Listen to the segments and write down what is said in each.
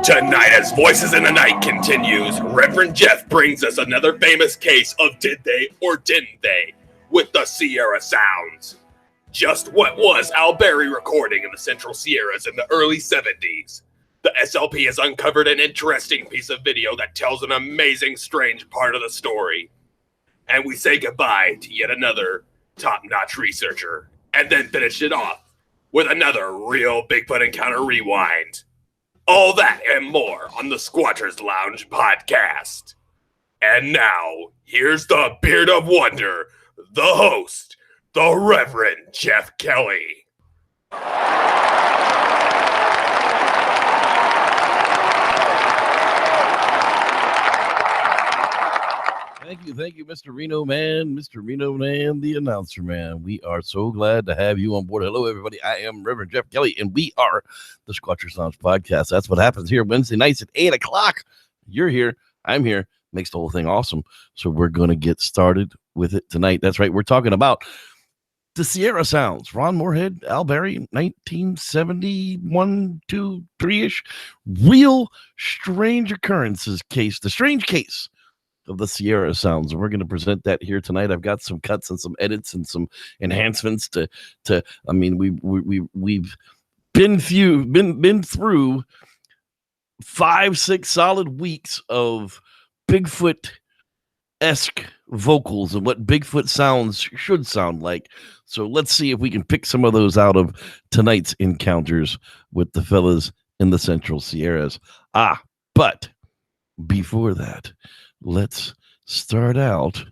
Tonight, as Voices in the Night continues, Reverend Jeff brings us another famous case of did they or didn't they with the Sierra Sounds. Just what was Al Berry recording in the Central Sierras in the early 70s? The SLP has uncovered an interesting piece of video that tells an amazing, strange part of the story. And we say goodbye to yet another top-notch researcher, and then finish it off with another real Bigfoot Encounter rewind. All that and more on the Squatchers Lounge Podcast. And now, here's the Beard of Wonder, the host, the Reverend Jeff Kelly. Thank you, Mr. Reno Man, the announcer man. We are so glad to have you on board. Hello, everybody. I am Reverend Jeff Kelly, and we are the Squatchers Lounge Podcast. That's what happens here Wednesday nights at 8 o'clock. You're here. I'm here. Makes the whole thing awesome. So we're going to get started with it tonight. That's right. We're talking about the Sierra Sounds. Ron Moorhead, Al Berry, 1971, 2, 3-ish. Real strange occurrences case. The strange case of the Sierra Sounds, and we're going to present that here tonight. I've got some cuts and some edits and some enhancements to I mean, we've been through 5-6 solid weeks of Bigfoot-esque vocals and what Bigfoot sounds should sound like. So let's see if we can pick some of those out of tonight's encounters with the fellas in the Central Sierras. But before that, let's start out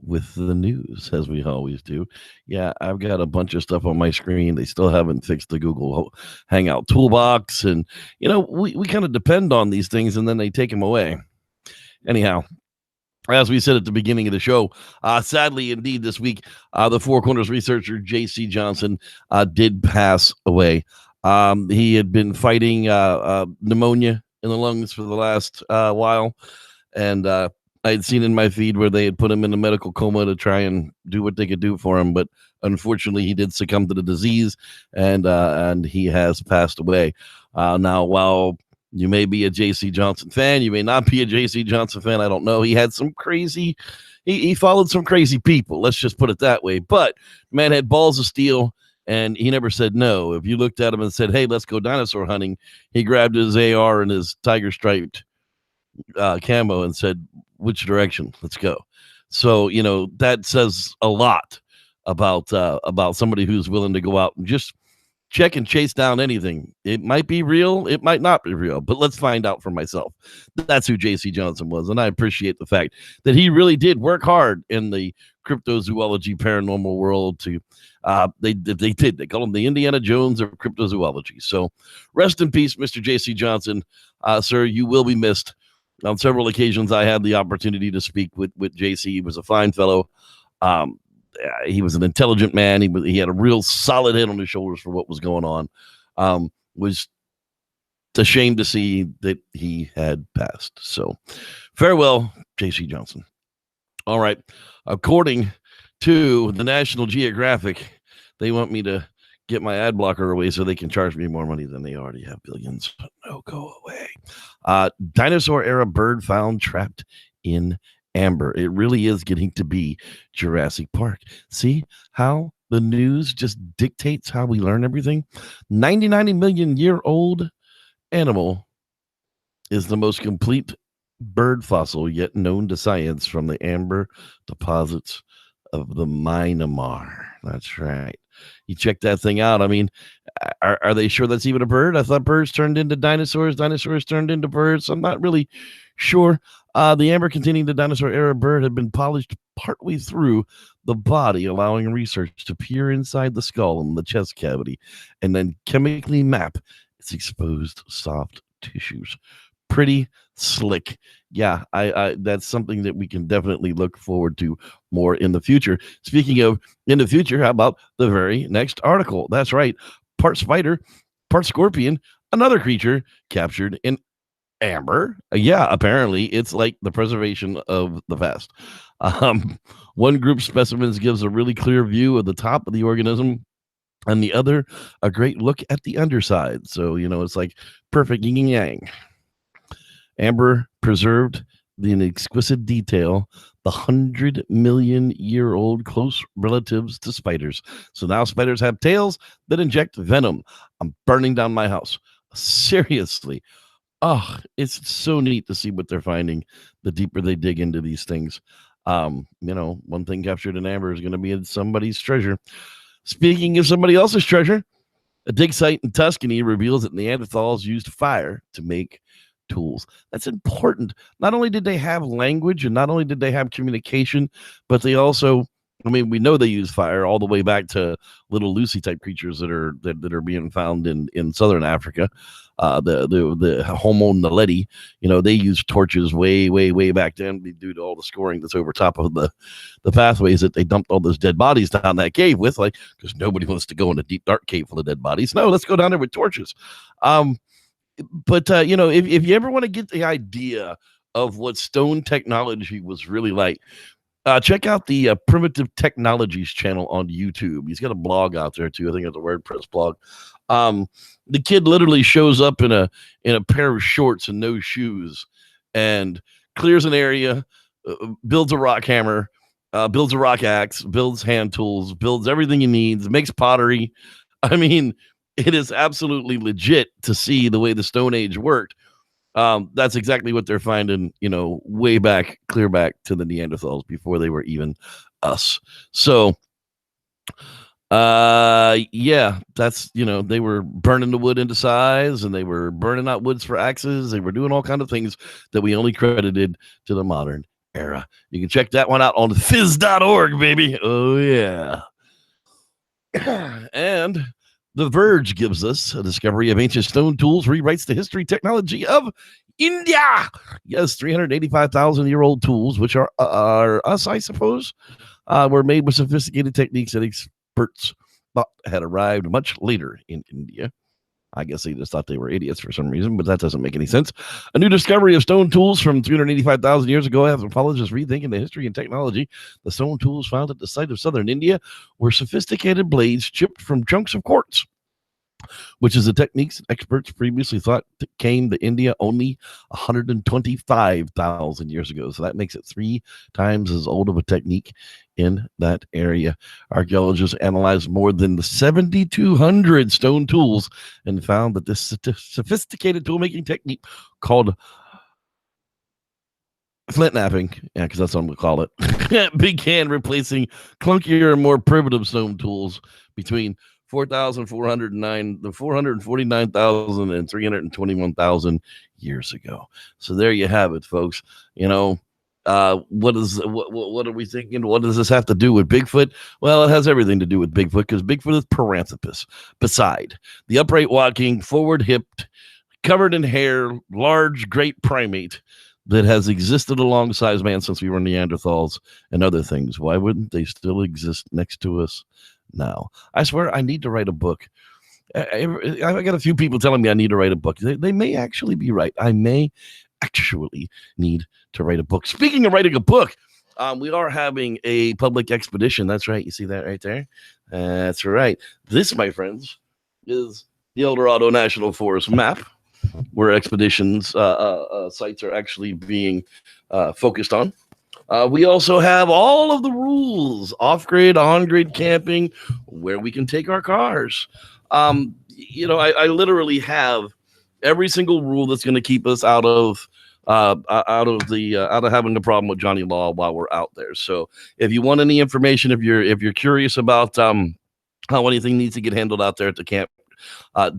with the news, as we always do. Yeah, I've got a bunch of stuff on my screen. They still haven't fixed the Google Hangout toolbox. And, you know, we kind of depend on these things, and then they take them away. Anyhow, as we said at the beginning of the show, sadly, indeed, this week, the Four Corners researcher, J.C. Johnson, did pass away. He had been fighting pneumonia in the lungs for the last while. And I had seen in my feed where they had put him in a medical coma to try and do what they could do for him. But unfortunately, he did succumb to the disease, and he has passed away. Now, while you may be a J.C. Johnson fan, you may not be a J.C. Johnson fan. I don't know. He had some crazy, he followed some crazy people. Let's just put it that way. But the man had balls of steel, and he never said no. If you looked at him and said, hey, let's go dinosaur hunting, he grabbed his AR and his tiger striped camo and said, which direction? Let's go. So, you know, that says a lot about somebody who's willing to go out and just check and chase down anything. It might be real, it might not be real, but let's find out for myself. That's who J.C. Johnson was, and I appreciate the fact that he really did work hard in the cryptozoology paranormal world to they call him the Indiana Jones of cryptozoology. So rest in peace, Mr. J.C. Johnson. Sir, you will be missed. On several occasions, I had the opportunity to speak with JC. He was a fine fellow. He was an intelligent man. He had a real solid head on his shoulders for what was going on. Was a shame to see that he had passed. So farewell, JC Johnson. All right. According to the National Geographic, they want me to get my ad blocker away so they can charge me more money than they already have billions. But no, go away. Dinosaur era bird found trapped in amber. It really is getting to be Jurassic Park. See how the news just dictates how we learn everything? 90 million year old animal is the most complete bird fossil yet known to science from the amber deposits of the Myanmar. That's right. You check that thing out. I mean, are they sure that's even a bird? I thought birds turned into dinosaurs. Dinosaurs turned into birds. I'm not really sure. The amber containing the dinosaur era bird had been polished partway through the body, allowing research to peer inside the skull and the chest cavity, and then chemically map its exposed soft tissues. Pretty slick. Yeah, I that's something that we can definitely look forward to more in the future. Speaking of in the future, how about the very next article? That's right. Part spider, part scorpion, another creature captured in amber. Yeah, apparently it's like the preservation of the past. One group specimens gives a really clear view of the top of the organism, and the other a great look at the underside. So, it's like perfect yin and yang. Amber preserved in exquisite detail the 100 million-year-old close relatives to spiders. So now spiders have tails that inject venom. I'm burning down my house. Seriously. Oh, it's so neat to see what they're finding the deeper they dig into these things. One thing captured in amber is going to be in somebody's treasure. Speaking of somebody else's treasure, a dig site in Tuscany reveals that Neanderthals used fire to make tools. That's important. Not only did they have language and not only did they have communication, but they also, we know they use fire all the way back to little Lucy type creatures that are being found in southern Africa. The Homo naledi, they used torches way back then due to all the scoring that's over top of the pathways that they dumped all those dead bodies down that cave with, because nobody wants to go in a deep dark cave full of dead bodies. No, let's go down there with torches. But if you ever want to get the idea of what stone technology was really like, check out the Primitive Technologies channel on YouTube. He's got a blog out there too. I think it's a WordPress blog. The kid literally shows up in a pair of shorts and no shoes and clears an area, builds a rock hammer, builds a rock axe, builds hand tools, builds everything he needs, makes pottery. It is absolutely legit to see the way the Stone Age worked. That's exactly what they're finding, way back, clear back to the Neanderthals before they were even us. So, that's, they were burning the wood into size and they were burning out woods for axes. They were doing all kinds of things that we only credited to the modern era. You can check that one out on fizz.org, baby. Oh, yeah. And The Verge gives us a discovery of ancient stone tools rewrites the history technology of India. Yes, 385,000-year-old tools, which are us, I suppose, were made with sophisticated techniques that experts thought had arrived much later in India. I guess they just thought they were idiots for some reason, but that doesn't make any sense. A new discovery of stone tools from 385,000 years ago. Anthropologists rethinking the history and technology. The stone tools found at the site of southern India were sophisticated blades chipped from chunks of quartz, which is the techniques experts previously thought came to India only 125,000 years ago. So that makes it 3 times as old of a technique in that area. Archaeologists analyzed more than 7,200 stone tools and found that this sophisticated tool-making technique called flint napping, because that's what I'm going to call it, began replacing clunkier and more primitive stone tools between 449,000 and 321,000 years ago. So there you have it, folks. What are we thinking? What does this have to do with Bigfoot? Well, it has everything to do with Bigfoot because Bigfoot is Paranthropus. Beside the upright walking, forward hipped, covered in hair, large, great primate that has existed alongside man since we were Neanderthals and other things. Why wouldn't they still exist next to us now? I swear I need to write a book. I got a few people telling me I need to write a book. They may actually be right. I may actually need to write a book. Speaking of writing a book, we are having a public expedition. That's right. You see that right there? That's right. This, my friends, is the El Dorado National Forest map, where expeditions sites are actually being focused on. We also have all of the rules, off-grid, on-grid camping, where we can take our cars. I literally have every single rule that's going to keep us out of having a problem with Johnny Law while we're out there. So if you want any information, if you're curious about how anything needs to get handled out there at the camp,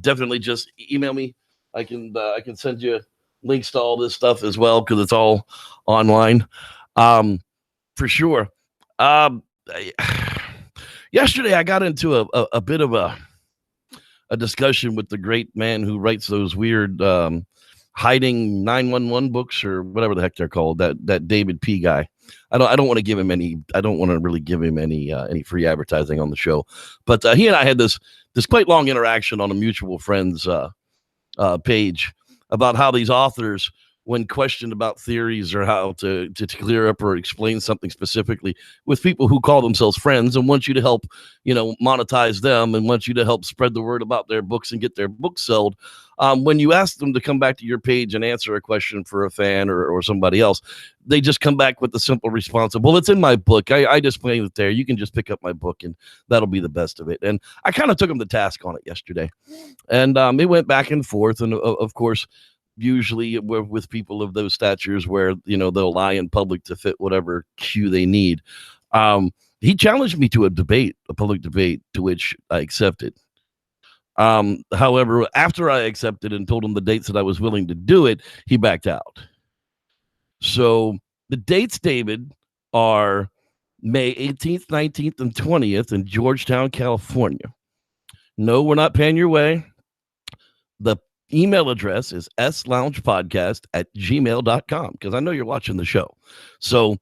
definitely just email me. I can send you links to all this stuff as well because it's all online. For sure. Yesterday I got into a bit of a discussion with the great man who writes those weird hiding 911 books or whatever the heck they're called. That David P guy. I don't want to give him any. I don't want to really give him any free advertising on the show. But he and I had this quite long interaction on a mutual friend's page about how these authors when questioned about theories or how to clear up or explain something specifically with people who call themselves friends and want you to help, monetize them and want you to help spread the word about their books and get their books sold. When you ask them to come back to your page and answer a question for a fan or somebody else, they just come back with the simple response of, well, it's in my book. I just explained it there. You can just pick up my book and that'll be the best of it. And I kind of took them to task on it yesterday. And it went back and forth. And of course, usually we're with people of those statures where, they'll lie in public to fit whatever cue they need. He challenged me to a public debate, to which I accepted. However, after I accepted and told him the dates that I was willing to do it, he backed out. So the dates, David, are May 18th, 19th, and 20th in Georgetown, California. No, we're not paying your way. The email address is sloungepodcast@gmail.com, because I know you're watching the show. So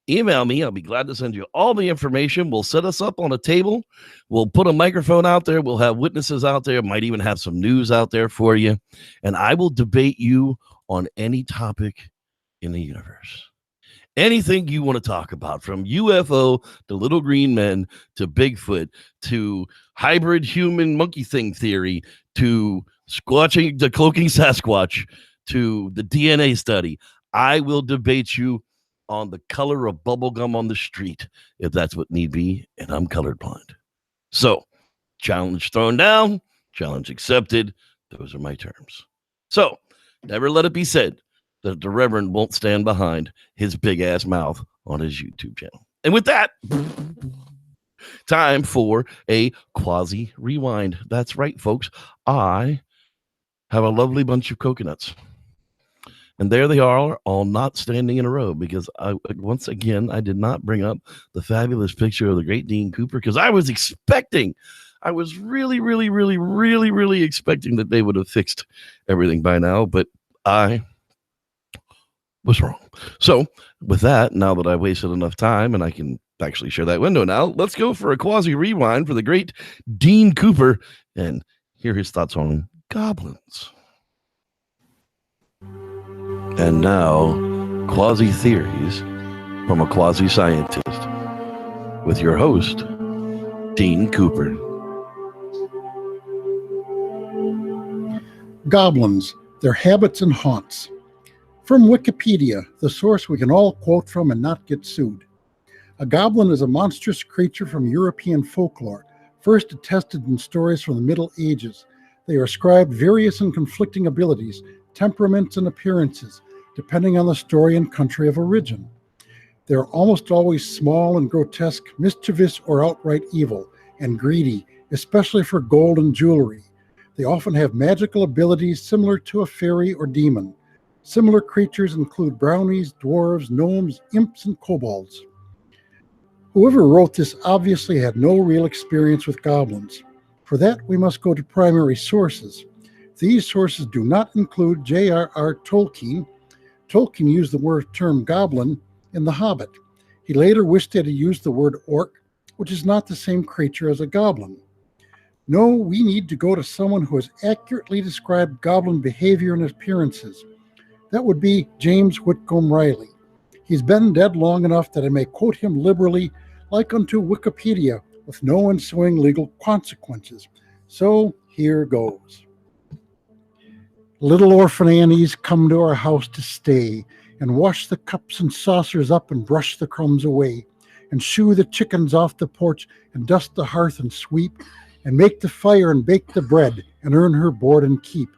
email me. I'll be glad to send you all the information. We'll set us up on a table. We'll put a microphone out there. We'll have witnesses out there. Might even have some news out there for you. And I will debate you on any topic in the universe. Anything you want to talk about, from UFO to little green men to Bigfoot to hybrid human monkey thing theory to the cloaking Sasquatch to the DNA study. I will debate you on the color of bubblegum on the street if that's what need be, and I'm colorblind. So, challenge thrown down, challenge accepted. Those are my terms. So, never let it be said that the Reverend won't stand behind his big ass mouth on his YouTube channel. And with that, time for a quasi rewind. That's right, folks. I have a lovely bunch of coconuts. And there they are, all not standing in a row, because once again, I did not bring up the fabulous picture of the great Dean Cooper, because I was really, really, really, really, really expecting that they would have fixed everything by now, but I was wrong. So with that, now that I've wasted enough time and I can actually share that window now, let's go for a quasi rewind for the great Dean Cooper and hear his thoughts on goblins. And now, quasi theories from a quasi scientist with your host, Dean Cooper. Goblins, their habits and haunts. From Wikipedia, the source we can all quote from and not get sued. A goblin is a monstrous creature from European folklore, first attested in stories from the Middle Ages. They are ascribed various and conflicting abilities, temperaments, and appearances, depending on the story and country of origin. They are almost always small and grotesque, mischievous or outright evil, and greedy, especially for gold and jewelry. They often have magical abilities similar to a fairy or demon. Similar creatures include brownies, dwarves, gnomes, imps, and kobolds. Whoever wrote this obviously had no real experience with goblins. For that, we must go to primary sources. These sources do not include J.R.R. Tolkien. Tolkien used the term goblin in The Hobbit. He later wished that he used the word orc, which is not the same creature as a goblin. No, we need to go to someone who has accurately described goblin behavior and appearances. That would be James Whitcomb Riley. He's been dead long enough that I may quote him liberally, like unto Wikipedia, with no ensuing legal consequences. So here goes. Little orphan Annies come to our house to stay, and wash the cups and saucers up and brush the crumbs away, and shoo the chickens off the porch, and dust the hearth and sweep, and make the fire and bake the bread, and earn her board and keep.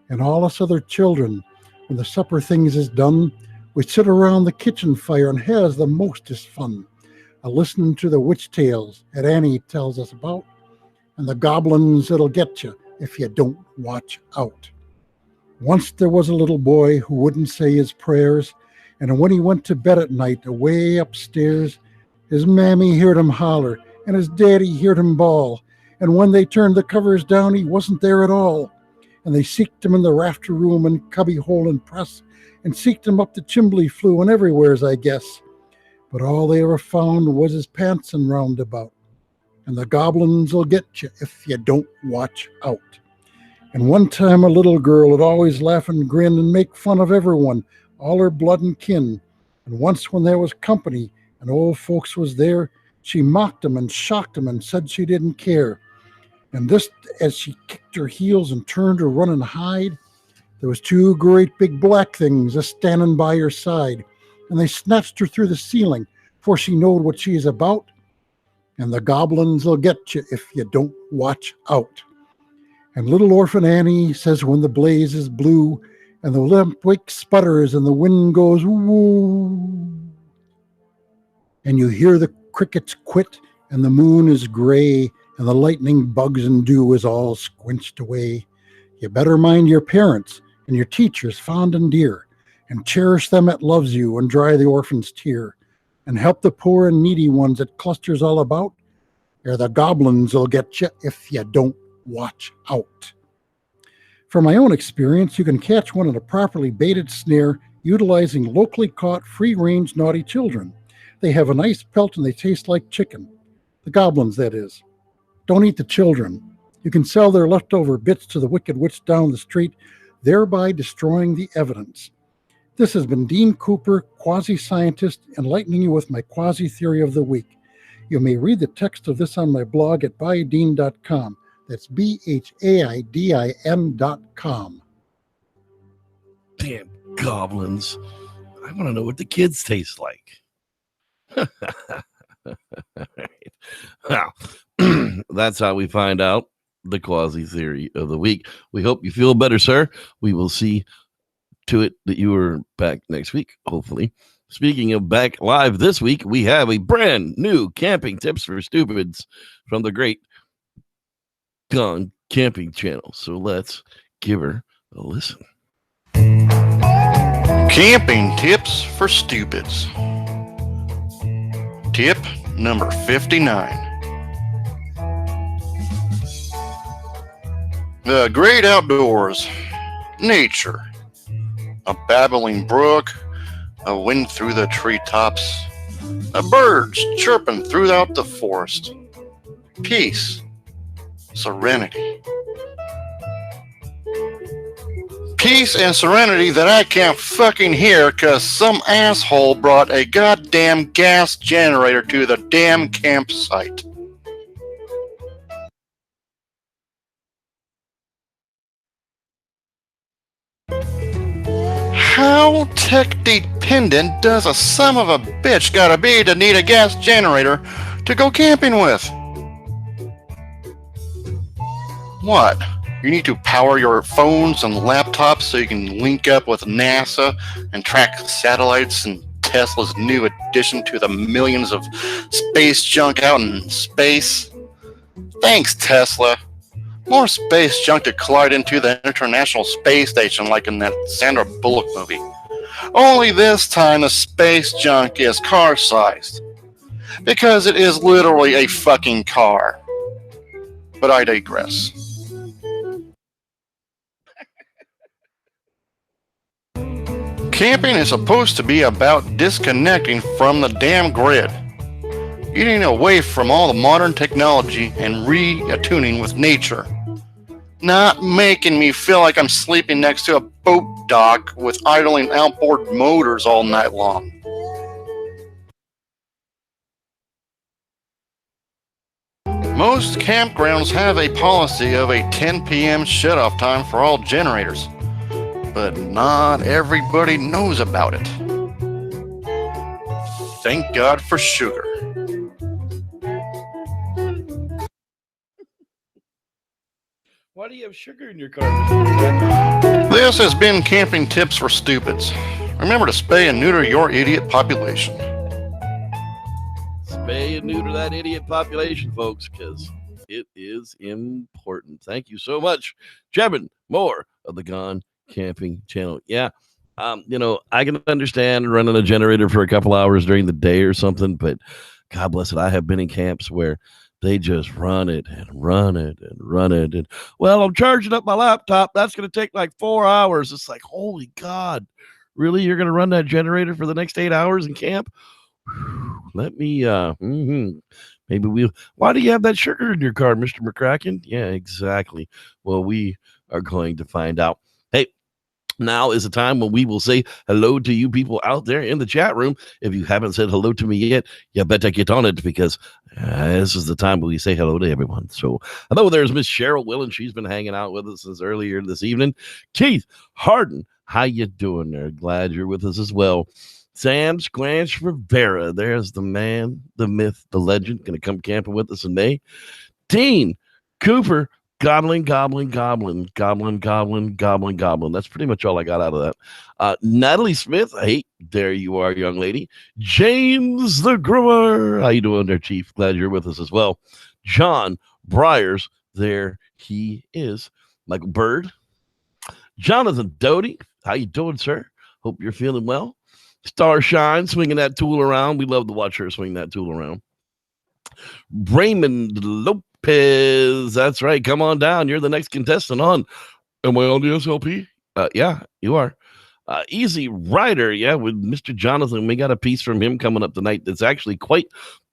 And all us other children, when the supper things is done, we sit around the kitchen fire and has the mostest fun, a-listening to the witch tales that Annie tells us about, and the goblins that'll get you if you don't watch out. Once there was a little boy who wouldn't say his prayers, and when he went to bed at night away upstairs, his mammy heard him holler, and his daddy heard him bawl, and when they turned the covers down, he wasn't there at all. And they seeked him in the rafter room and cubby hole and press, and seeked him up the chimbley flue and everywheres, I guess. But all they ever found was his pants and roundabout. And the goblins'll get you if you don't watch out. And one time a little girl would always laugh and grin and make fun of everyone, all her blood and kin. And once when there was company and old folks was there, she mocked 'em and shocked 'em and said she didn't care. And this, as she kicked her heels and turned to run and hide, there was two great big black things a standing by her side, and they snatched her through the ceiling, for she knowed what she is about, and the goblins will get you if you don't watch out. And little orphan Annie says when the blaze is blue, and the lamp wick sputters, and the wind goes woo, and you hear the crickets quit, and the moon is gray, and the lightning bugs and dew is all squinched away. You better mind your parents and your teachers fond and dear, and cherish them that loves you, and dry the orphan's tear, and help the poor and needy ones that clusters all about, or the goblins will get you if you don't watch out. From my own experience, you can catch one in a properly baited snare utilizing locally caught free-range naughty children. They have a nice pelt and they taste like chicken. The goblins, that is. Don't eat the children. You can sell their leftover bits to the wicked witch down the street, thereby destroying the evidence. This has been Dean Cooper, quasi-scientist, enlightening you with my quasi-theory of the week. You may read the text of this on my blog at buydean.com. That's BHAIDIN.com. Damn goblins. I want to know what the kids taste like. Right. Well, that's how we find out the quasi theory of the week. We hope you feel better, sir. We will see to it that you are back next week, hopefully. Speaking of back live this week, we have a brand new camping tips for stupids from the great Gone Camping channel. So let's give her a listen. Camping tips for stupids. Tip number 59. The great outdoors. Nature. A babbling brook. A wind through the treetops. Birds chirping throughout the forest. Peace. Serenity. Peace and serenity that I can't fucking hear because some asshole brought a goddamn gas generator to the damn campsite. How tech-dependent does a son of a bitch gotta be to need a gas generator to go camping with? What? You need to power your phones and laptops so you can link up with NASA and track satellites and Tesla's new addition to the millions of space junk out in space? Thanks, Tesla. More space junk to collide into the International Space Station like in that Sandra Bullock movie. Only this time the space junk is car-sized. Because it is literally a fucking car. But I digress. Camping is supposed to be about disconnecting from the damn grid. Getting away from all the modern technology and reattuning with nature. Not making me feel like I'm sleeping next to a boat dock with idling outboard motors all night long. Most campgrounds have a policy of a 10 p.m. shut-off time for all generators. But not everybody knows about it. Thank God for sugar. Why do you have sugar in your car? This has been Camping Tips for Stupids. Remember to spay and neuter your idiot population. Spay and neuter that idiot population, folks, because it is important. Thank you so much, Jevin Moore of the Gone Camping channel. Yeah. I can understand running a generator for a couple hours during the day or something, but God bless it. I have been in camps where they just run it and run it and run it. And well, I'm charging up my laptop. That's going to take like 4 hours. It's like, holy God, really? You're going to run that generator for the next 8 hours in camp? Let me Why do you have that sugar in your car, Mr. McCracken? Yeah, exactly. Well, we are going to find out. Hey, now is the time when we will say hello to you people out there in the chat room. If you haven't said hello to me yet, you better get on it, because this is the time when we say hello to everyone. So hello, there's Miss Cheryl Willen. She's been hanging out with us since earlier this evening. Keith Harden, how you doing there? Glad you're with us as well. Sam Squanch Rivera, there's the man, the myth, the legend, going to come camping with us in May. Dean Cooper, goblin. That's pretty much all I got out of that. Natalie Smith, hey, there you are, young lady. James the Grower, how you doing there, Chief? Glad you're with us as well. John Briers, there he is. Michael Bird. Jonathan Doty, how you doing, sir? Hope you're feeling well. Starshine, swinging that tool around. We love to watch her swing that tool around. Raymond Lopez, that's right. Come on down. You're the next contestant on. Am I on the SLP? Yeah, you are. Easy Rider, yeah, with Mr. Jonathan. We got a piece from him coming up tonight that's actually quite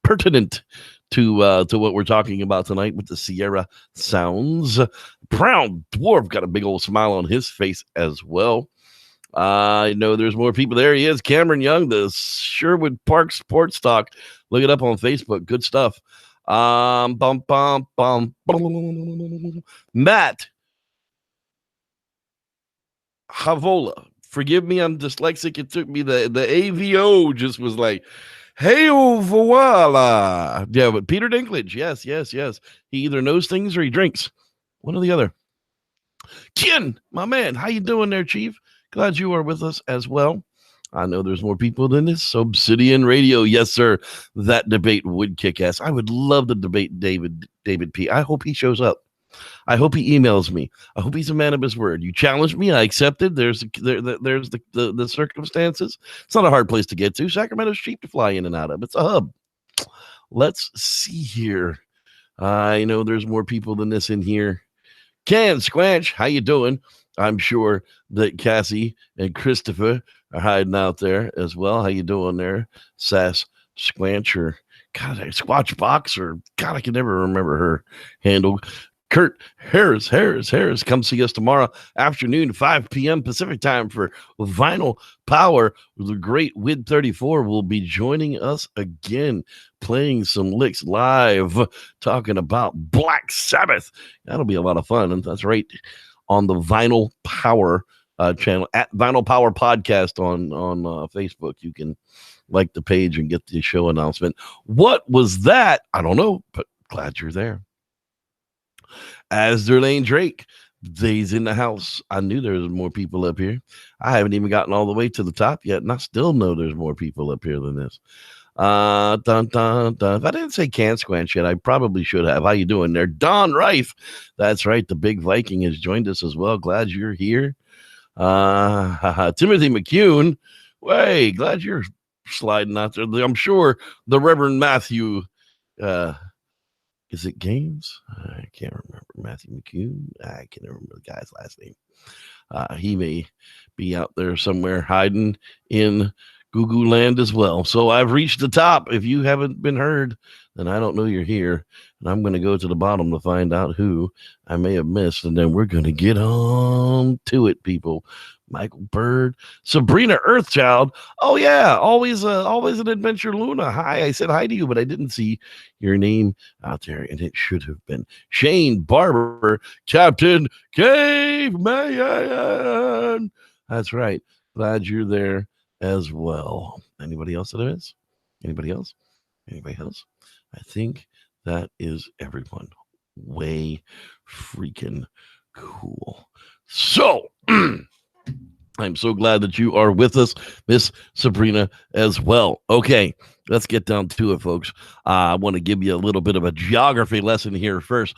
pertinent to what we're talking about tonight with the Sierra Sounds. Brown Dwarf got a big old smile on his face as well. I know there's more people. There he is, Cameron Young, the Sherwood Park Sports Talk. Look it up on Facebook. Good stuff. Matt Havola. Forgive me, I'm dyslexic. It took me the AVO just was like, hey, voila. Yeah, but Peter Dinklage. Yes. He either knows things or he drinks. One or the other. Ken, my man, how you doing there, Chief? Glad you are with us as well. I know there's more people than this. Obsidian Radio. Yes, sir. That debate would kick ass. I would love to debate David P. I hope he shows up. I hope he emails me. I hope he's a man of his word. You challenged me. I accepted. There's the circumstances. It's not a hard place to get to. Sacramento's cheap to fly in and out of. It's a hub. Let's see here. I know there's more people than this in here. Ken Squanch, how you doing? I'm sure that Cassie and Christopher are hiding out there as well. How you doing there? Sass Squanch, or God, Squatch Box, or God, I can never remember her handle. Kurt Harris, come see us tomorrow afternoon, 5 p.m. Pacific time for Vinyl Power. The great Wid 34 will be joining us again, playing some licks live, talking about Black Sabbath. That'll be a lot of fun, and that's right on the Vinyl Power channel at Vinyl Power Podcast on Facebook. You can like the page and get the show announcement. What was that? I don't know, but glad you're there. As Lane Drake, they's in the house. I knew there was more people up here. I haven't even gotten all the way to the top yet, and I still know there's more people up here than this. If I didn't say Can Squanch yet, I probably should have. How you doing there? Don Rife. That's right. The Big Viking has joined us as well. Glad you're here. Timothy McCune. Hey, glad you're sliding out there. I'm sure the Reverend Matthew, is it Games? I can't remember. Matthew McCune. I can't remember the guy's last name. He may be out there somewhere hiding in Goo Land as well. So I've reached the top. If you haven't been heard, then I don't know you're here. And I'm going to go to the bottom to find out who I may have missed. And then we're going to get on to it, people. Michael Bird, Sabrina Earthchild. Oh yeah, always an Adventure Luna. Hi, I said hi to you, but I didn't see your name out there, and it should have been Shane Barber, Captain Caveman. That's right. Glad you're there as well. Anybody else that is? Anybody else? I think that is everyone. Way freaking cool. So I'm so glad that you are with us, Miss Sabrina, as well. Okay, let's get down to it, folks. I want to give you a little bit of a geography lesson here first.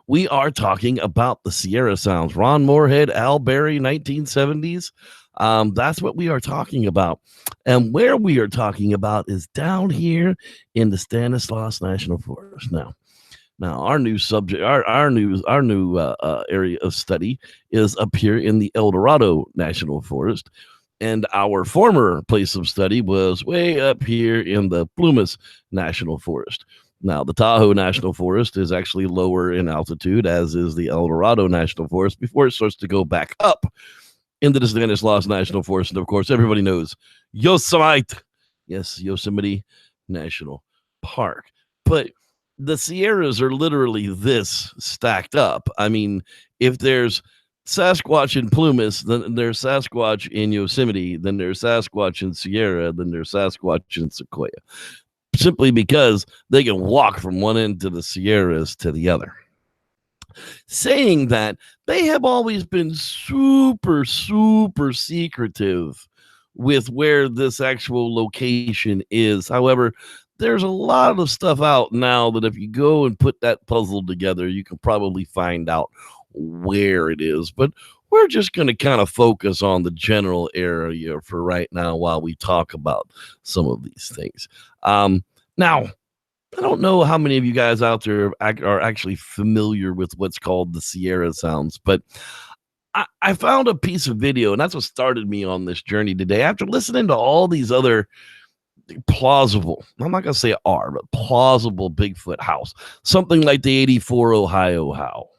We are talking about the Sierra Sounds. Ron Moorhead, Al Berry, 1970s. That's what we are talking about. And where we are talking about is down here in the Stanislaus National Forest. Now, our new subject, our new area of study is up here in the El Dorado National Forest, and our former place of study was way up here in the Plumas National Forest. Now, the Tahoe National Forest is actually lower in altitude, as is the El Dorado National Forest, before it starts to go back up into the Stanislaus National Forest. And of course, everybody knows Yosemite. Yes, Yosemite National Park. But the Sierras are literally this stacked up. I mean, if there's Sasquatch in Plumas, then there's Sasquatch in Yosemite, then there's Sasquatch in Sierra, then there's Sasquatch in Sequoia. Simply because they can walk from one end to the Sierras to the other. Saying that, they have always been super, super secretive with where this actual location is. However, there's a lot of stuff out now that if you go and put that puzzle together, you can probably find out where it is. But we're just going to kind of focus on the general area for right now while we talk about some of these things. Now, I don't know how many of you guys out there are actually familiar with what's called the Sierra Sounds, but I found a piece of video, and that's what started me on this journey today. After listening to all these other plausible, I'm not going to say but plausible Bigfoot house, something like the 84 Ohio Howl.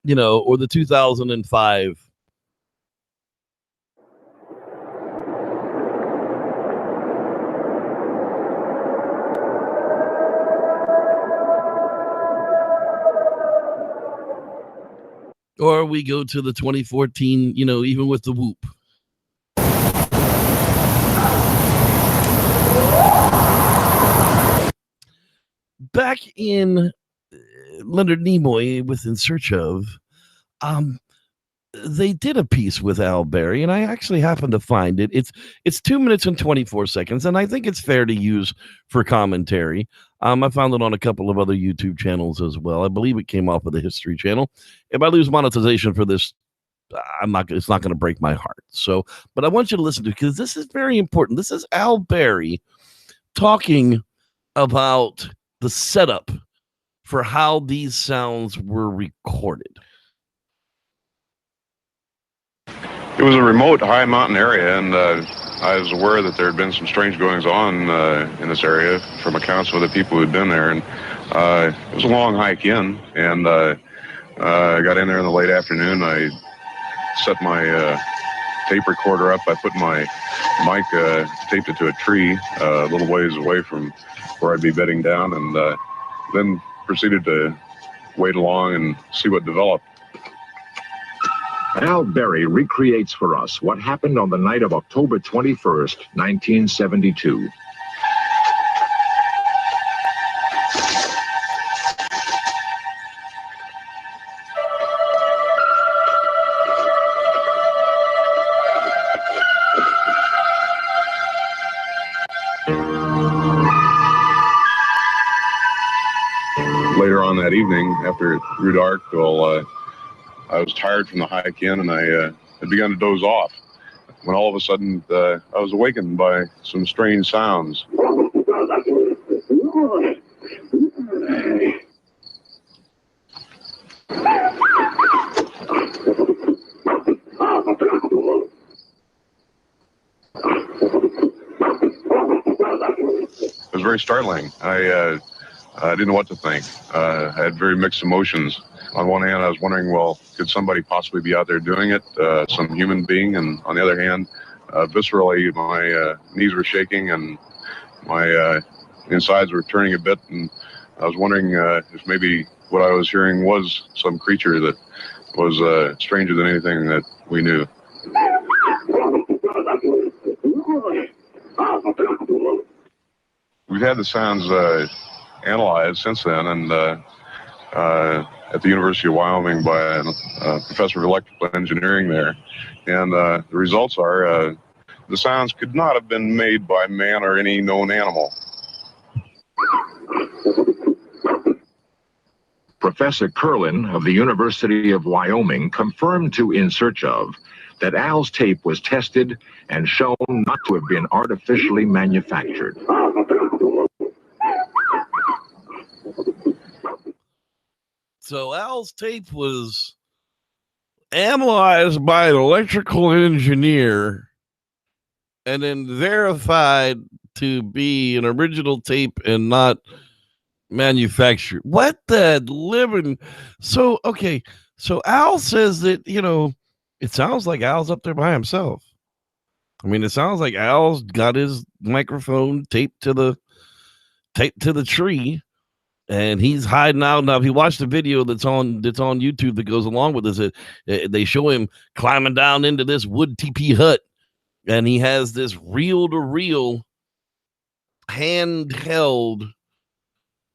You know, or the 2005 or we go to the 2014, you know, even with the whoop. Back in Leonard Nimoy with In Search Of, they did a piece with Al Berry, and I actually happened to find it. It's 2 minutes and 24 seconds, and I think it's fair to use for commentary. I found it on a couple of other YouTube channels as well. I believe it came off of the History Channel. If I lose monetization for this, it's not going to break my heart. So, but I want you to listen to it because this is very important. This is Al Berry talking about the setup for how these sounds were recorded. It was a remote high mountain area, and I was aware that there had been some strange goings on in this area from accounts of the people who had been there. And it was a long hike in, and I got in there in the late afternoon. I set my tape recorder up. I put my mic, taped it to a tree a little ways away from where I'd be bedding down, and then proceeded to wait along and see what developed. Al Berry recreates for us what happened on the night of October 21st, 1972. Later on that evening, after it grew dark, I was tired from the hike in, and I had begun to doze off when all of a sudden I was awakened by some strange sounds. It was very startling. I didn't know what to think. I had very mixed emotions. On one hand, I was wondering, well, could somebody possibly be out there doing it, some human being? And on the other hand, viscerally, my knees were shaking and my insides were turning a bit. And I was wondering if maybe what I was hearing was some creature that was stranger than anything that we knew. We've had the sounds analyzed since then, and at the University of Wyoming by a professor of electrical engineering there. And the results are the sounds could not have been made by man or any known animal. Professor Curlin of the University of Wyoming confirmed to In Search Of that Al's tape was tested and shown not to have been artificially manufactured. So Al's tape was analyzed by an electrical engineer and then verified to be an original tape and not manufactured. What the living? So, okay. So Al says that, it sounds like Al's up there by himself. I mean, it sounds like Al's got his microphone taped to the tree, and he's hiding out. Now, if you watch the video that's on YouTube that goes along with this, they show him climbing down into this wood teepee hut, and he has this reel-to-reel handheld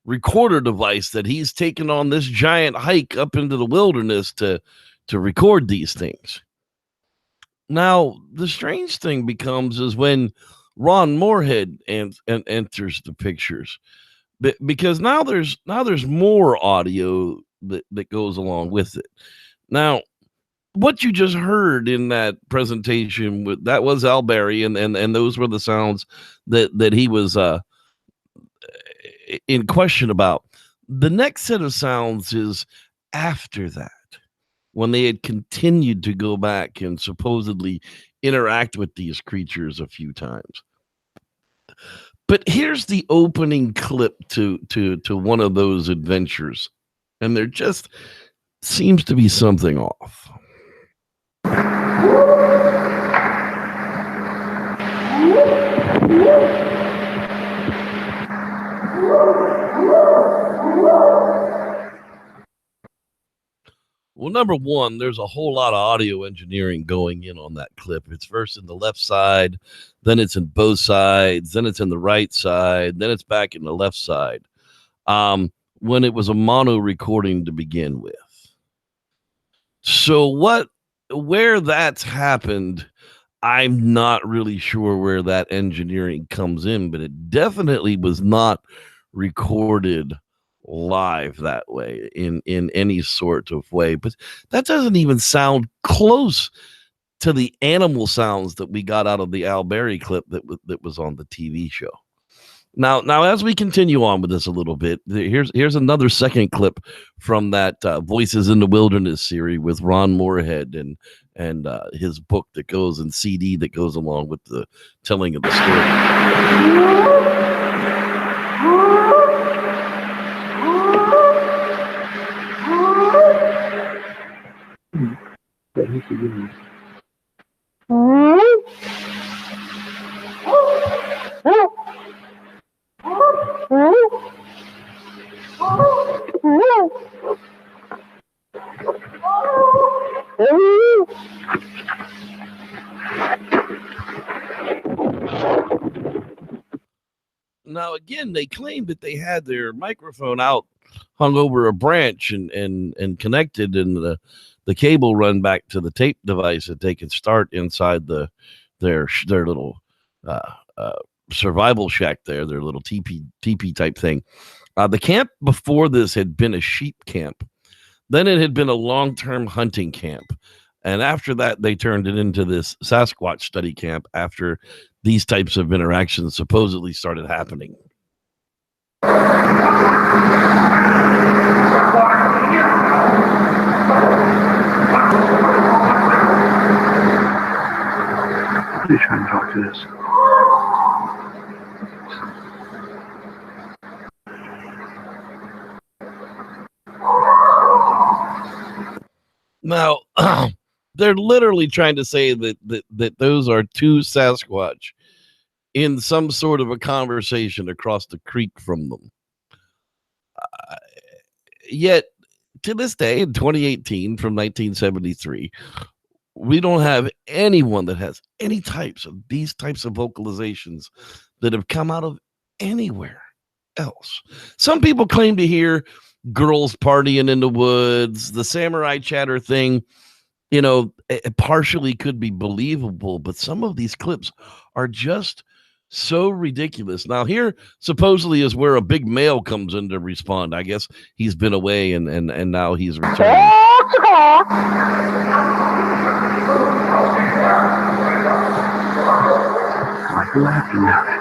recorder device that he's taken on this giant hike up into the wilderness to record these things. Now, the strange thing becomes is when Ron Moorhead enters the pictures, because now there's more audio that goes along with it. Now, what you just heard in that presentation, that was Al Berry, and those were the sounds that he was in question about. The next set of sounds is after that, when they had continued to go back and supposedly interact with these creatures a few times. But here's the opening clip to one of those adventures, and there just seems to be something off. Well, number one, there's a whole lot of audio engineering going in on that clip. It's first in the left side, then it's in both sides, then it's in the right side, then it's back in the left side. When it was a mono recording to begin with. So where that's happened, I'm not really sure where that engineering comes in, but it definitely was not recorded live that way in any sort of way. But that doesn't even sound close to the animal sounds that we got out of the Al Berry clip that was on the TV show. Now as we continue on with this a little bit, here's another second clip from that Voices in the Wilderness series with Ron Moorhead and his book that goes and CD that goes along with the telling of the story. Now, again, they claimed that they had their microphone out, hung over a branch and connected, and the cable run back to the tape device that they could start inside their little survival shack there, their little teepee type thing. The camp before this had been a sheep camp. Then it had been a long-term hunting camp. And after that, they turned it into this Sasquatch study camp after these types of interactions supposedly started happening. Please try and talk to this. Now, they're literally trying to say that those are two Sasquatch in some sort of a conversation across the creek from them. Yet, to this day, in 2018, from 1973, we don't have anyone that has any types of these types of vocalizations that have come out of anywhere else. Some people claim to hear girls partying in the woods, the samurai chatter thing. You know, it partially could be believable, but some of these clips are just so ridiculous. Now, here supposedly is where a big male comes in to respond. I guess he's been away and now he's returning. Like laughing at it.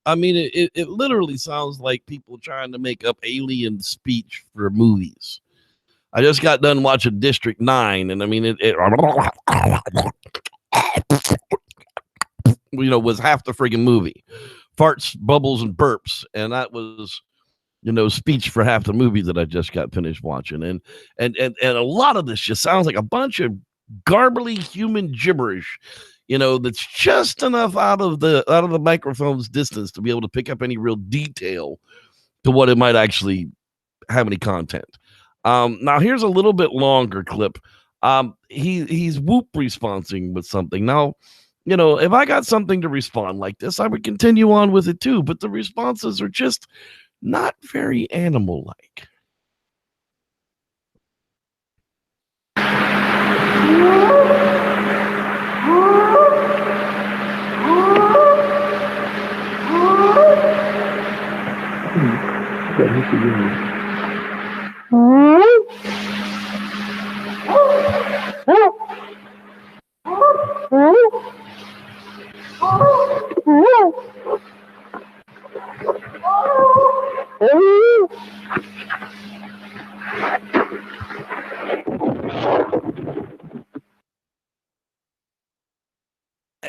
I mean, it literally sounds like people trying to make up alien speech for movies. I just got done watching District 9, and I mean, it was half the friggin' movie. Farts, bubbles, and burps, and that was, speech for half the movie that I just got finished watching. And a lot of this just sounds like a bunch of garbly human gibberish, that's just enough out of the microphone's distance to be able to pick up any real detail to what it might actually have any content. Now here's a little bit longer clip. He's whoop responding with something. Now, if I got something to respond like this, I would continue on with it too, but the responses are just not very animal-like.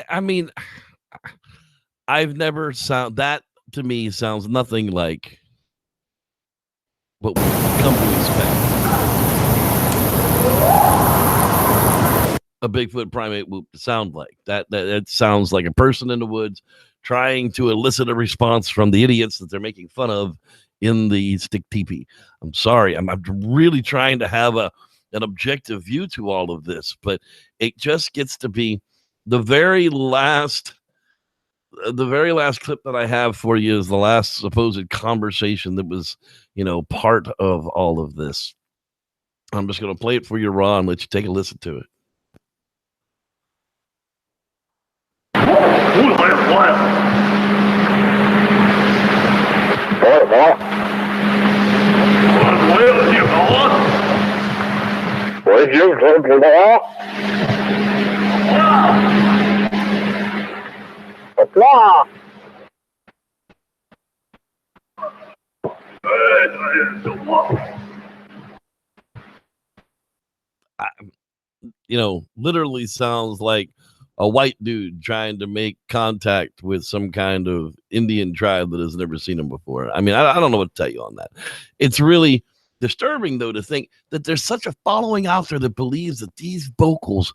I mean, I've never that to me sounds nothing like what we come to expect a Bigfoot primate whoop to sound like. That sounds like a person in the woods trying to elicit a response from the idiots that they're making fun of in the stick teepee. I'm sorry. I'm really trying to have an objective view to all of this, but it just gets to be the very last clip that I have for you is the last supposed conversation that was, part of all of this. I'm just going to play it for you raw and let you take a listen to it. Literally sounds like a white dude trying to make contact with some kind of Indian tribe that has never seen him before. I mean, I don't know what to tell you on that. It's really disturbing, though, to think that there's such a following out there that believes that these vocals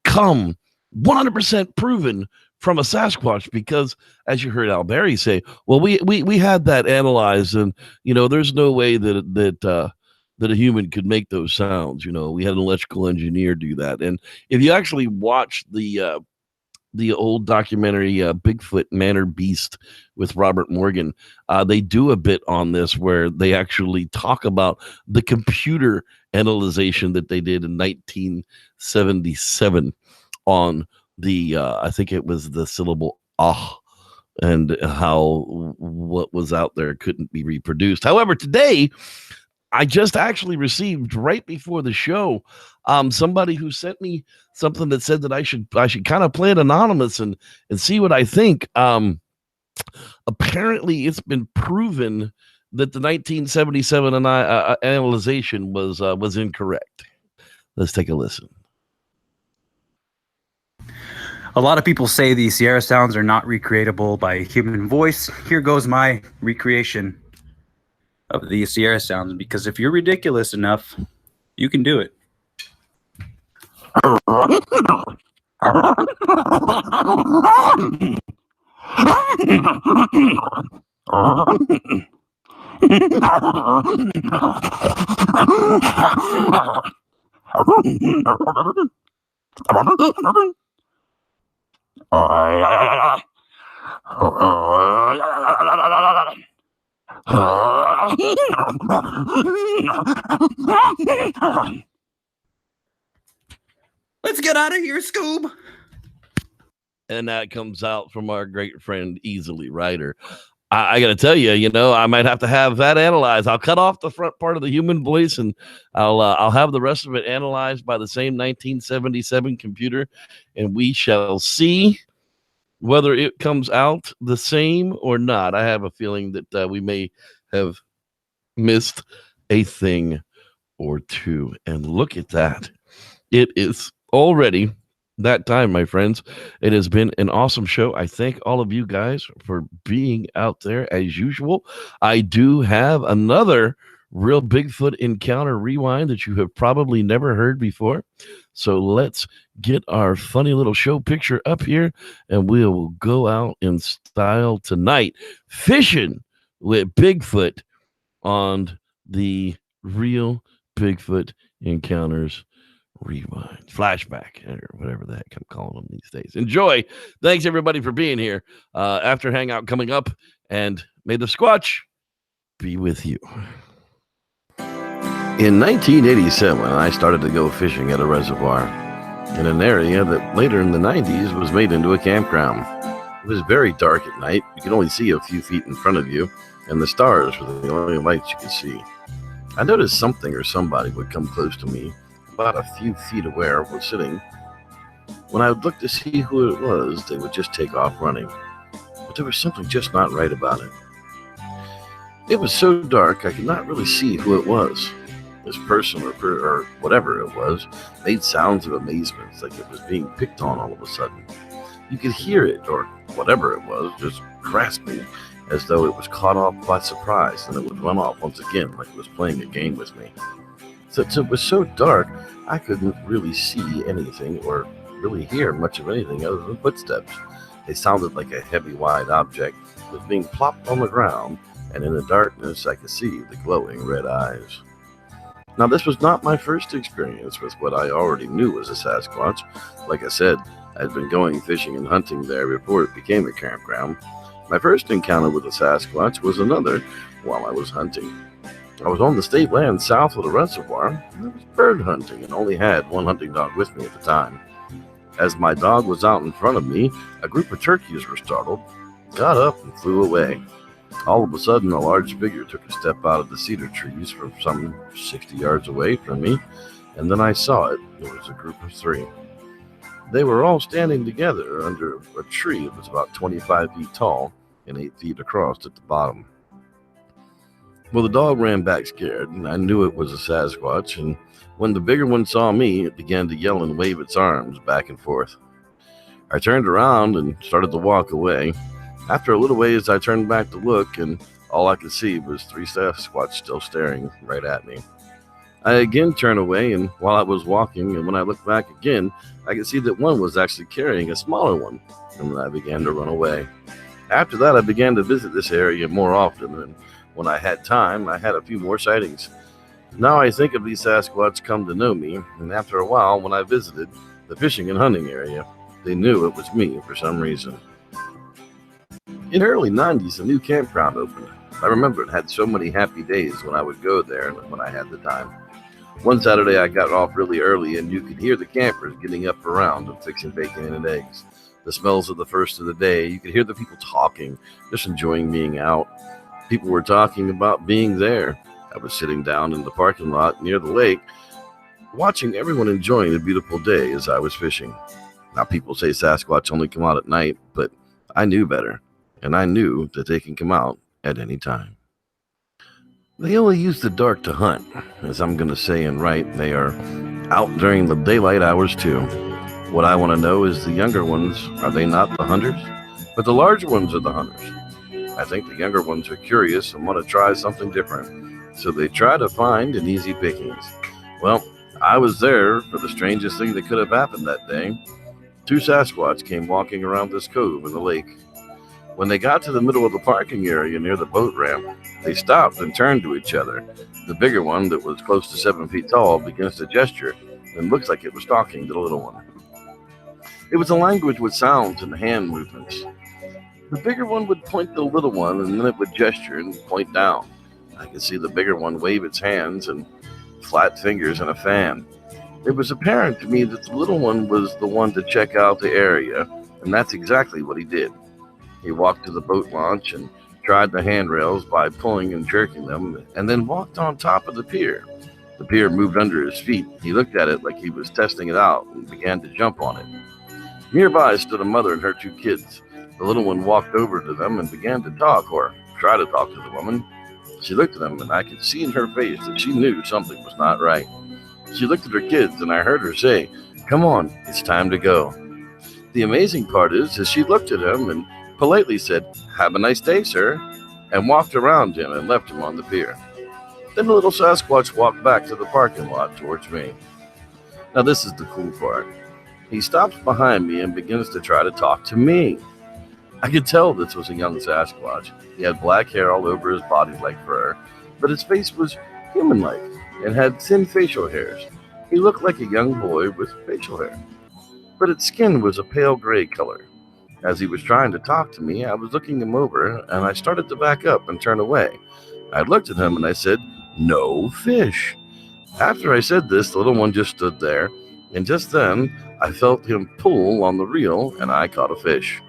come 100% proven from a Sasquatch, because as you heard Al Berry say, well, we had that analyzed, and there's no way that a human could make those sounds. We had an electrical engineer do that. And if you actually watch the old documentary Bigfoot Man or Beast with Robert Morgan, they do a bit on this where they actually talk about the computer analyzation that they did in 1977 on the I think it was the syllable ah, and how what was out there couldn't be reproduced. However, today I just actually received right before the show somebody who sent me something that said that I should kind of play it anonymous and see what I think. Apparently, it's been proven that the 1977 analyzation was incorrect. Let's take a listen. A lot of people say the Sierra sounds are not recreatable by human voice. Here goes my recreation of the Sierra sounds, because if you're ridiculous enough, you can do it. Let's get out of here, Scoob. And that comes out from our great friend Easily Rider. I got to tell you, I might have to have that analyzed. I'll cut off the front part of the human voice, and I'll have the rest of it analyzed by the same 1977 computer, and we shall see Whether it comes out the same or not, I have a feeling that we may have missed a thing or two. And look at that. It is already that time, my friends. It has been an awesome show. I thank all of you guys for being out there as usual. I do have another real Bigfoot encounter rewind that you have probably never heard before. So let's get our funny little show picture up here, and we will go out in style tonight, fishing with Bigfoot on the real Bigfoot encounters rewind, flashback, or whatever the heck I'm calling them these days. Enjoy. Thanks everybody for being here. After hangout coming up, and may the Squatch be with you. In 1987, I started to go fishing at a reservoir in an area that later in the 90s was made into a campground. It was very dark at night. You could only see a few feet in front of you, and the stars were the only lights you could see. I noticed something or somebody would come close to me, about a few feet away I was sitting. When I would look to see who it was, they would just take off running. But there was something just not right about it. It was so dark I could not really see who it was. This person or whatever it was made sounds of amazement, like it was being picked on all of a sudden. You could hear it, or whatever it was, just grasping as though it was caught off by surprise, and it would run off once again like it was playing a game with me. Since it was so dark, I couldn't really see anything or really hear much of anything other than footsteps. They sounded like a heavy, wide object was being plopped on the ground, and in the darkness I could see the glowing red eyes. Now, this was not my first experience with what I already knew was a Sasquatch. Like I said, I'd been going fishing and hunting there before it became a campground. My first encounter with a Sasquatch was another while I was hunting. I was on the state land south of the reservoir. I was bird hunting and only had one hunting dog with me at the time. As my dog was out in front of me, a group of turkeys were startled, got up, and flew away. All of a sudden, a large figure took a step out of the cedar trees from some 60 yards away from me, and then I saw it. It was a group of 3. They were all standing together under a tree that was about 25 feet tall and 8 feet across at the bottom. Well, the dog ran back scared, and I knew it was a Sasquatch, and when the bigger one saw me, it began to yell and wave its arms back and forth. I turned around and started to walk away. After a little ways, I turned back to look, and all I could see was 3 Sasquatch still staring right at me. I again turned away, and while I was walking, and when I looked back again, I could see that one was actually carrying a smaller one, and then I began to run away. After that, I began to visit this area more often, and when I had time, I had a few more sightings. Now I think of these Sasquatch come to know me, and after a while, when I visited the fishing and hunting area, they knew it was me for some reason. In the early 90s, a new campground opened. I remember it had so many happy days when I would go there and when I had the time. One Saturday, I got off really early, and you could hear the campers getting up around and fixing bacon and eggs. The smells of the first of the day, you could hear the people talking, just enjoying being out. People were talking about being there. I was sitting down in the parking lot near the lake, watching everyone enjoying a beautiful day as I was fishing. Now, people say Sasquatch only come out at night, but I knew better, and I knew that they can come out at any time. They only use the dark to hunt, as I'm going to say and write. They are out during the daylight hours too. What I want to know is the younger ones, are they not the hunters? But the larger ones are the hunters. I think the younger ones are curious and want to try something different, so they try to find an easy pickings. Well, I was there for the strangest thing that could have happened that day. 2 Sasquatch came walking around this cove in the lake. When they got to the middle of the parking area near the boat ramp, they stopped and turned to each other. The bigger one, that was close to 7 feet tall, begins to gesture and looks like it was talking to the little one. It was a language with sounds and hand movements. The bigger one would point to the little one, and then it would gesture and point down. I could see the bigger one wave its hands and flat fingers and a fan. It was apparent to me that the little one was the one to check out the area, and that's exactly what he did. He walked to the boat launch and tried the handrails by pulling and jerking them, and then walked on top of the pier. The pier moved under his feet. He looked at it like he was testing it out and began to jump on it. Nearby stood a mother and her 2 kids. The little one walked over to them and began to talk, or try to talk to the woman. She looked at them, and I could see in her face that she knew something was not right. She looked at her kids, and I heard her say, "Come on, it's time to go." The amazing part is she looked at him and politely said, "Have a nice day, sir," and walked around him and left him on the pier. Then the little Sasquatch walked back to the parking lot towards me. Now this is the cool part. He stops behind me and begins to try to talk to me. I could tell this was a young Sasquatch. He had black hair all over his body like fur, but his face was human-like and had thin facial hairs. He looked like a young boy with facial hair, but its skin was a pale gray color. As he was trying to talk to me, I was looking him over, and I started to back up and turn away. I looked at him and I said, "No fish." After I said this, the little one just stood there, and just then I felt him pull on the reel, and I caught a fish.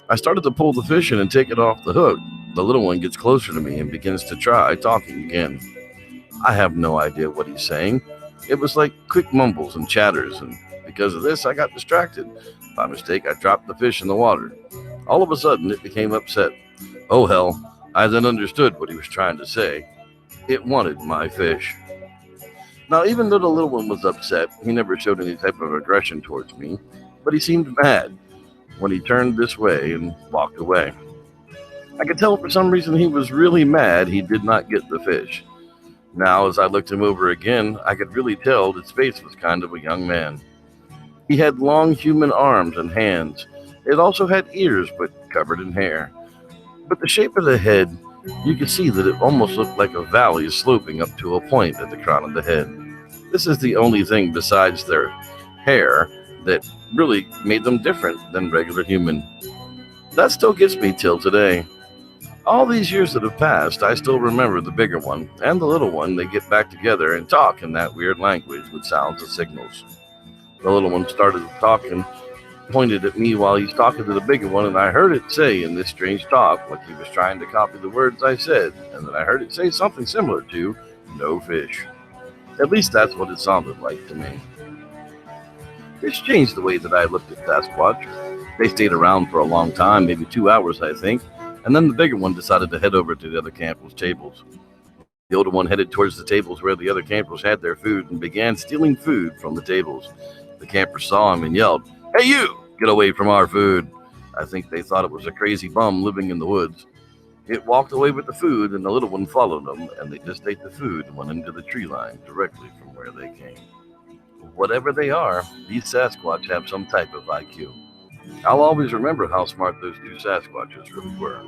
I started to pull the fish in and take it off the hook. The little one gets closer to me and begins to try talking again. I have no idea what he's saying. It was like quick mumbles and chatters, and because of this, I got distracted. By mistake, I dropped the fish in the water. All of a sudden, it became upset. Oh hell, I then understood what he was trying to say. It wanted my fish. Now, even though the little one was upset, he never showed any type of aggression towards me, but he seemed mad when he turned this way and walked away. I could tell for some reason he was really mad he did not get the fish. Now, as I looked him over again, I could really tell his face was kind of a young man. He had long human arms and hands. It also had ears, but covered in hair. But the shape of the head, you could see that it almost looked like a valley sloping up to a point at the crown of the head. This is the only thing besides their hair that really made them different than regular human. That still gets me till today. All these years that have passed, I still remember the bigger one and the little one. They get back together and talk in that weird language with sounds and signals. The little one started to talk and pointed at me while he's talking to the bigger one, and I heard it say in this strange talk, like he was trying to copy the words I said, and then I heard it say something similar to "no fish." At least that's what it sounded like to me. This changed the way that I looked at Sasquatch. They stayed around for a long time, maybe 2 hours, I think, and then the bigger one decided to head over to the other campers' tables. The older one headed towards the tables where the other campers had their food and began stealing food from the tables. The campers saw him and yelled, "Hey you, get away from our food." I think they thought it was a crazy bum living in the woods. It walked away with the food, and the little one followed them, and they just ate the food and went into the tree line directly from where they came. Whatever they are, these Sasquatch have some type of IQ. I'll always remember how smart those two Sasquatches really were.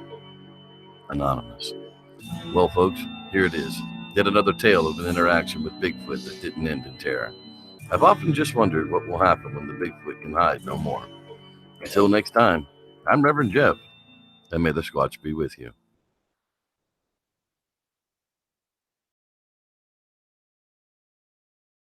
Anonymous. Well, folks, here it is. Yet another tale of an interaction with Bigfoot that didn't end in terror. I've often just wondered what will happen when the Bigfoot can hide no more. Until next time, I'm Reverend Jeff, and may the Squatch be with you.